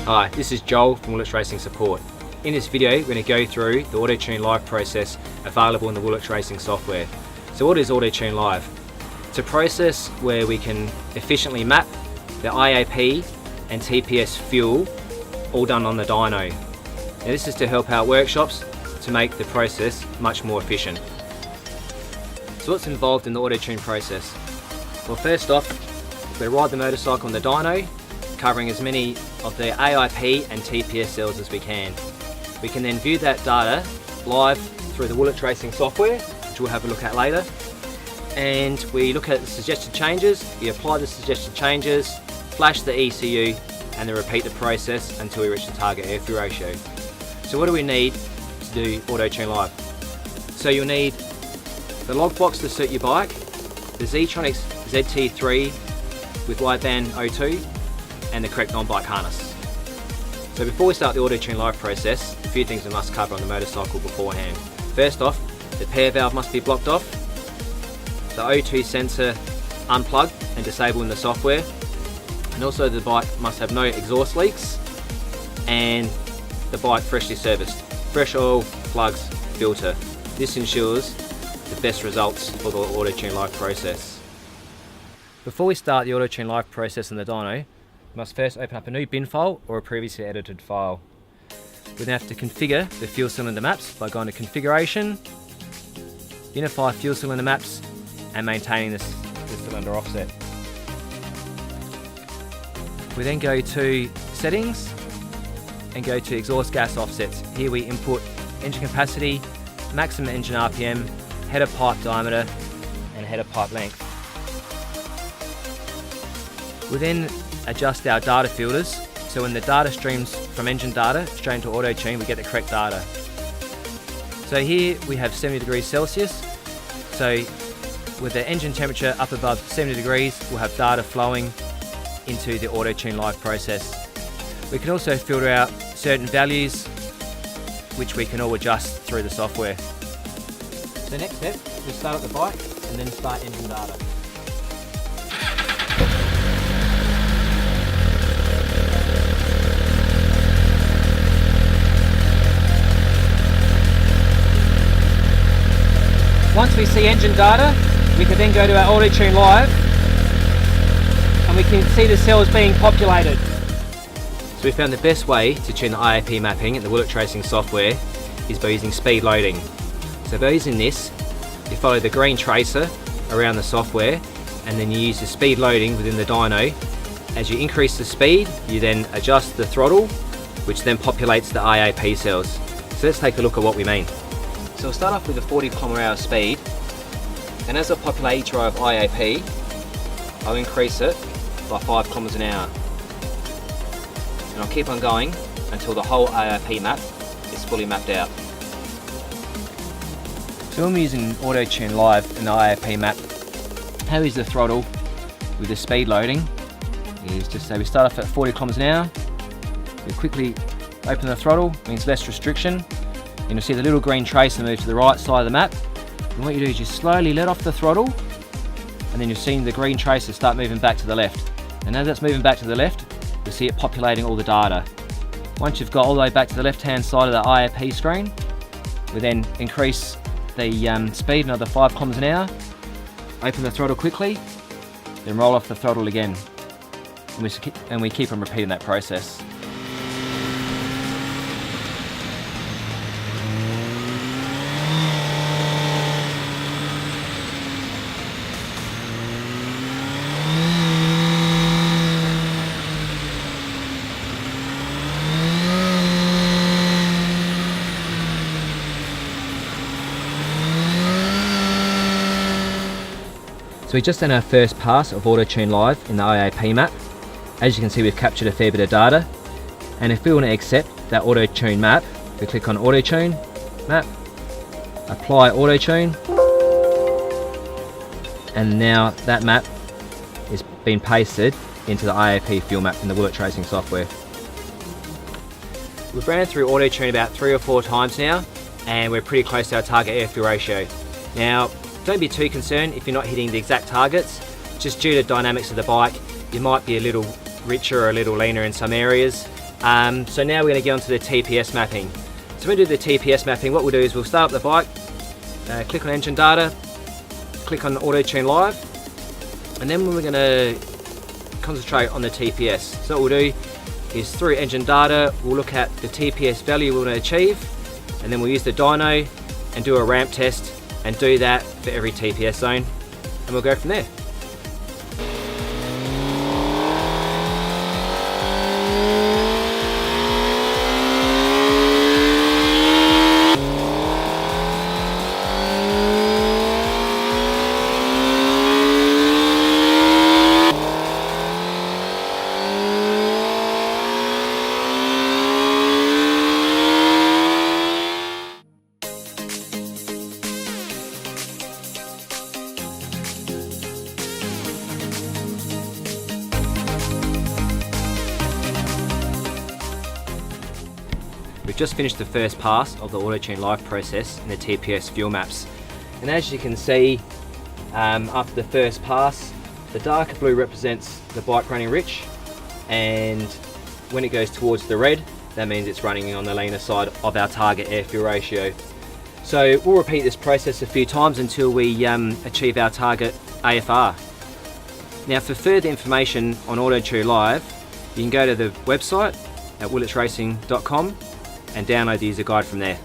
Hi, this is Joel from Woolich Racing Support. In this video we're going to go through the AutoTune Live process available in the Woolich Racing software. So what is AutoTune Live? It's a process where we can efficiently map the IAP and TPS fuel all done on the dyno. Now this is to help out workshops to make the process much more efficient. So what's involved in the AutoTune process? Well, first off, we ride the motorcycle on the dyno, covering as many of the AIP and TPS cells as we can. We can then view that data live through the Woolich Racing software, which we'll have a look at later. And we look at the suggested changes, we apply the suggested changes, flash the ECU, and then repeat the process until we reach the target air-fuel ratio. So what do we need to do AutoTune Live? So you'll need the logbox to suit your bike, the Z-Tronics ZT3 with wideband O2, and the correct non-bike harness. So before we start the AutoTune Live process, a few things we must cover on the motorcycle beforehand. First off, the pair valve must be blocked off, the O2 sensor unplugged and disabled in the software, and also the bike must have no exhaust leaks, and the bike freshly serviced. Fresh oil, plugs, filter. This ensures the best results for the AutoTune Live process. Before we start the AutoTune Live process in the dyno, we must first open up a new bin file or a previously edited file. We then have to configure the fuel cylinder maps by going to Configuration, Unify Fuel Cylinder Maps, and maintaining the cylinder offset. We then go to Settings and go to Exhaust Gas Offsets. Here we input engine capacity, maximum engine RPM, header pipe diameter, and header pipe length. We then adjust our data filters, so when the data streams from engine data straight into AutoTune, we get the correct data. So here we have 70 degrees Celsius, so with the engine temperature up above 70 degrees, we'll have data flowing into the AutoTune Live process. We can also filter out certain values, which we can all adjust through the software. So next step, we start up the bike and then start engine data. Once we see engine data, we can then go to our AutoTune Live and we can see the cells being populated. So we found the best way to tune the IAP mapping in the Woolich Racing software is by using speed loading. So by using this, you follow the green tracer around the software and then you use the speed loading within the dyno. As you increase the speed, you then adjust the throttle, which then populates the IAP cells. So let's take a look at what we mean. So we'll start off with a 40 km/h speed, and as I populate each row of IAP, I'll increase it by 5 km/h. And I'll keep on going until the whole IAP map is fully mapped out. So when we're using AutoTune Live in the IAP map, how we use the throttle with the speed loading is just say we start off at 40 km/h, we quickly open the throttle, means less restriction. And you'll see the little green tracer move to the right side of the map. And what you do is you slowly let off the throttle, and then you'll see the green tracer start moving back to the left. And as that's moving back to the left, you'll see it populating all the data. Once you've got all the way back to the left-hand side of the IAP screen, we then increase the speed another 5 km/h, open the throttle quickly, then roll off the throttle again. And we keep on repeating that process. So we've just done our first pass of AutoTune Live in the IAP map. As you can see, we've captured a fair bit of data. And if we want to accept that AutoTune map, we click on AutoTune Map, apply AutoTune, and now that map is being pasted into the IAP fuel map in the Woolich Racing software. We've ran through AutoTune about 3 or 4 times now, and we're pretty close to our target air-fuel ratio. Now, don't be too concerned if you're not hitting the exact targets. Just due to dynamics of the bike, you might be a little richer or a little leaner in some areas, So now we're going to get onto the TPS mapping. So when we do the TPS mapping, what we'll do is we'll start up the bike, click on engine data, click on AutoTune Live, and then we're going to concentrate on the TPS. So what we'll do is through engine data, we'll look at the TPS value we want to achieve, and then we'll use the dyno and do a ramp test and do that for every TPS zone, and we'll go from there. We've just finished the first pass of the AutoTune Live process in the TPS fuel maps. And as you can see, after the first pass, the darker blue represents the bike running rich, and when it goes towards the red, that means it's running on the leaner side of our target air-fuel ratio. So we'll repeat this process a few times until we achieve our target AFR. Now, for further information on AutoTune Live, you can go to the website at woolichracing.com and download the user guide from there.